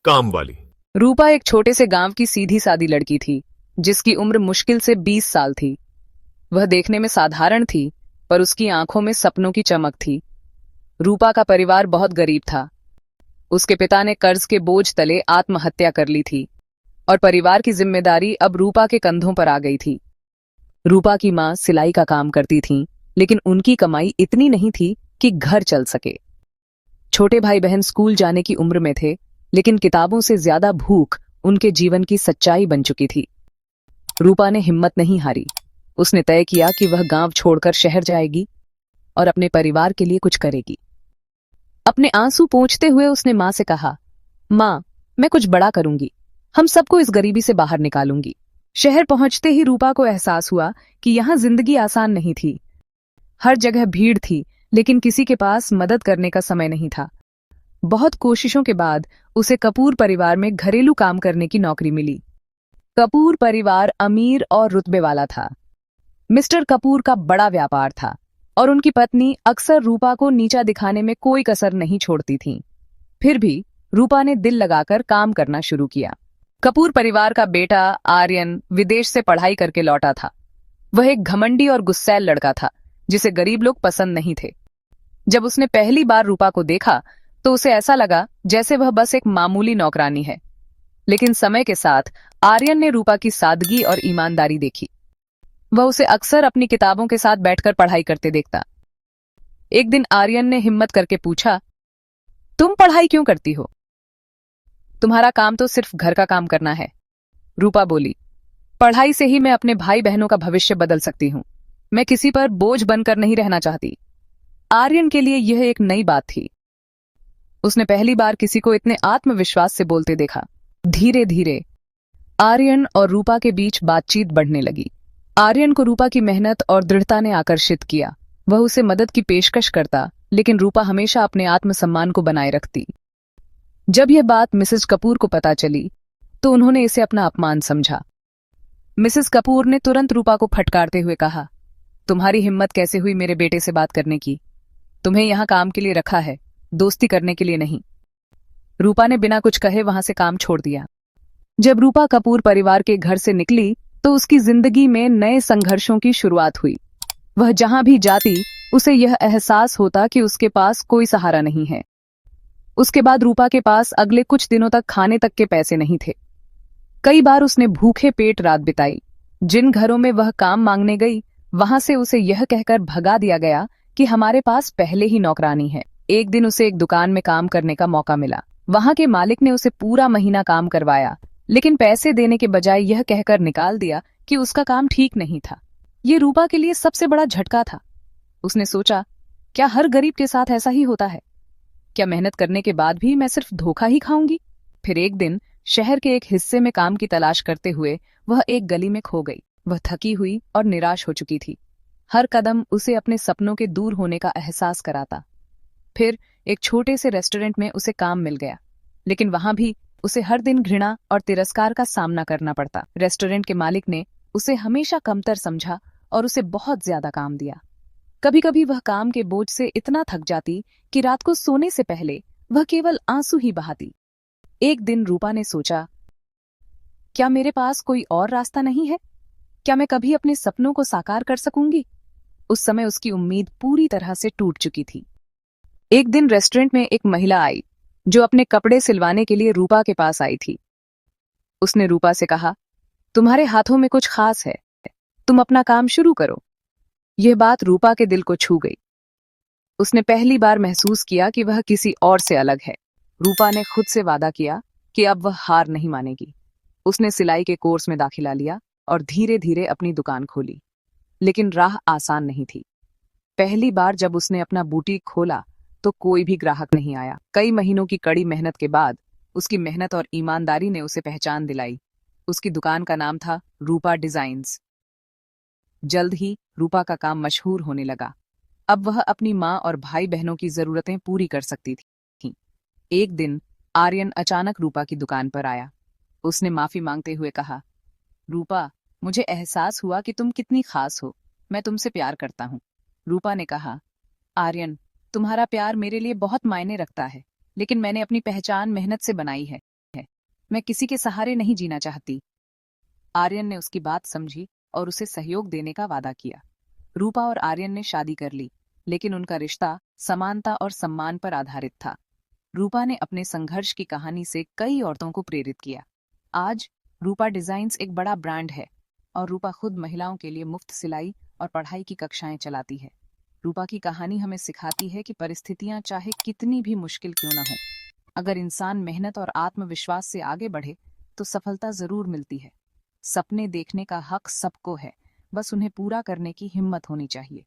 काम वाली। रूपा एक छोटे से गांव की सीधी सादी लड़की थी, जिसकी उम्र मुश्किल से 20 साल थी। वह देखने में साधारण थी, पर उसकी आंखों में सपनों की चमक थी। रूपा का परिवार बहुत गरीब था। उसके पिता ने कर्ज के बोझ तले आत्महत्या कर ली थी और परिवार की जिम्मेदारी अब रूपा के कंधों पर आ गई थी। रूपा की मां सिलाई का काम करती थीं, लेकिन उनकी कमाई इतनी नहीं थी कि घर चल सके। छोटे भाई बहन स्कूल जाने की उम्र में थे, लेकिन किताबों से ज्यादा भूख उनके जीवन की सच्चाई बन चुकी थी। रूपा ने हिम्मत नहीं हारी। उसने तय किया कि वह गांव छोड़कर शहर जाएगी और अपने परिवार के लिए कुछ करेगी। अपने आंसू पोंछते हुए उसने मां से कहा, मां, मैं कुछ बड़ा करूंगी। हम सबको इस गरीबी से बाहर निकालूंगी। शहर पहुंचते ही रूपा को एहसास हुआ कि यहां जिंदगी आसान नहीं थी। हर जगह भीड़ थी, लेकिन किसी के पास मदद करने का समय नहीं था। बहुत कोशिशों के बाद उसे कपूर परिवार में घरेलू काम करने की नौकरी मिली। कपूर परिवार अमीर और रुतबे वाला था। मिस्टर कपूर का बड़ा व्यापार था और उनकी पत्नी अक्सर रूपा को नीचा दिखाने में कोई कसर नहीं छोड़ती थीं। फिर भी रूपा ने दिल लगाकर काम करना शुरू किया। कपूर परिवार का बेटा आर्यन विदेश से पढ़ाई करके लौटा था। वह एक घमंडी और गुस्सैल लड़का था, जिसे गरीब लोग पसंद नहीं थे। जब उसने पहली बार रूपा को देखा तो उसे ऐसा लगा जैसे वह बस एक मामूली नौकरानी है। लेकिन समय के साथ आर्यन ने रूपा की सादगी और ईमानदारी देखी। वह उसे अक्सर अपनी किताबों के साथ बैठकर पढ़ाई करते देखता। एक दिन आर्यन ने हिम्मत करके पूछा, तुम पढ़ाई क्यों करती हो? तुम्हारा काम तो सिर्फ घर का काम करना है। रूपा बोली, पढ़ाई से ही मैं अपने भाई बहनों का भविष्य बदल सकती हूँ। मैं किसी पर बोझ बनकर नहीं रहना चाहती। आर्यन के लिए यह एक नई बात थी। उसने पहली बार किसी को इतने आत्मविश्वास से बोलते देखा। धीरे धीरे आर्यन और रूपा के बीच बातचीत बढ़ने लगी। आर्यन को रूपा की मेहनत और दृढ़ता ने आकर्षित किया। वह उसे मदद की पेशकश करता, लेकिन रूपा हमेशा अपने आत्मसम्मान को बनाए रखती। जब यह बात मिसेस कपूर को पता चली तो उन्होंने इसे अपना अपमान समझा। मिसेस कपूर ने तुरंत रूपा को फटकारते हुए कहा, तुम्हारी हिम्मत कैसे हुई मेरे बेटे से बात करने की? तुम्हें यहां काम के लिए रखा है, दोस्ती करने के लिए नहीं। रूपा ने बिना कुछ कहे वहां से काम छोड़ दिया। जब रूपा कपूर परिवार के घर से निकली तो उसकी जिंदगी में नए संघर्षों की शुरुआत हुई। वह जहां भी जाती उसे यह एहसास होता कि उसके पास कोई सहारा नहीं है। उसके बाद रूपा के पास अगले कुछ दिनों तक खाने तक के पैसे नहीं थे। कई बार उसने भूखे पेट रात बिताई। जिन घरों में वह काम मांगने गई, वहां से उसे यह कहकर भगा दिया गया कि हमारे पास पहले ही नौकरानी है। एक दिन उसे एक दुकान में काम करने का मौका मिला। वहां के मालिक ने उसे पूरा महीना काम करवाया, लेकिन पैसे देने के बजाय यह कहकर निकाल दिया कि उसका काम ठीक नहीं था। ये रूपा के लिए सबसे बड़ा झटका था। उसने सोचा, क्या हर गरीब के साथ ऐसा ही होता है? क्या मेहनत करने के बाद भी मैं सिर्फ धोखा ही खाऊंगी? फिर एक दिन शहर के एक हिस्से में काम की तलाश करते हुए वह एक गली में खो गई। वह थकी हुई और निराश हो चुकी थी। हर कदम उसे अपने सपनों के दूर होने का एहसास कराता। फिर एक छोटे से रेस्टोरेंट में उसे काम मिल गया, लेकिन वहां भी उसे हर दिन घृणा और तिरस्कार का सामना करना पड़ता। रेस्टोरेंट के मालिक ने उसे हमेशा कमतर समझा और उसे बहुत ज्यादा काम दिया। कभी कभी वह काम के बोझ से इतना थक जाती कि रात को सोने से पहले वह केवल आंसू ही बहाती। एक दिन रूपा ने सोचा, क्या मेरे पास कोई और रास्ता नहीं है? क्या मैं कभी अपने सपनों को साकार कर सकूंगी? उस समय उसकी उम्मीद पूरी तरह से टूट चुकी थी। एक दिन रेस्टोरेंट में एक महिला आई जो अपने कपड़े सिलवाने के लिए रूपा के पास आई थी। उसने रूपा से कहा, तुम्हारे हाथों में कुछ खास है, तुम अपना काम शुरू करो। यह बात रूपा के दिल को छू गई। उसने पहली बार महसूस किया कि वह किसी और से अलग है। रूपा ने खुद से वादा किया कि अब वह हार नहीं मानेगी। उसने सिलाई के कोर्स में दाखिला लिया और धीरे धीरे अपनी दुकान खोली। लेकिन राह आसान नहीं थी। पहली बार जब उसने अपना बुटीक खोला तो कोई भी ग्राहक नहीं आया। कई महीनों की कड़ी मेहनत के बाद उसकी मेहनत और ईमानदारी ने उसे पहचान दिलाई। उसकी दुकान का नाम था रूपा डिजाइन्स। जल्द ही रूपा का काम मशहूर होने लगा। अब वह अपनी माँ और भाई बहनों की जरूरतें पूरी कर सकती थी। एक दिन आर्यन अचानक रूपा की दुकान पर आया। उसने माफी मांगते हुए कहा, रूपा, मुझे एहसास हुआ कि तुम कितनी खास हो। मैं तुमसे प्यार करता हूँ। रूपा ने कहा, आर्यन, तुम्हारा प्यार मेरे लिए बहुत मायने रखता है, लेकिन मैंने अपनी पहचान मेहनत से बनाई है। मैं किसी के सहारे नहीं जीना चाहती। आर्यन ने उसकी बात समझी और उसे सहयोग देने का वादा किया। रूपा और आर्यन ने शादी कर ली, लेकिन उनका रिश्ता समानता और सम्मान पर आधारित था। रूपा ने अपने संघर्ष की कहानी से कई औरतों को प्रेरित किया। आज रूपा डिजाइन्स एक बड़ा ब्रांड है और रूपा खुद महिलाओं के लिए मुफ्त सिलाई और पढ़ाई की कक्षाएं चलाती है। रूपा की कहानी हमें सिखाती है कि परिस्थितियां चाहे कितनी भी मुश्किल क्यों न हो, अगर इंसान मेहनत और आत्मविश्वास से आगे बढ़े तो सफलता जरूर मिलती है। सपने देखने का हक सबको है, बस उन्हें पूरा करने की हिम्मत होनी चाहिए।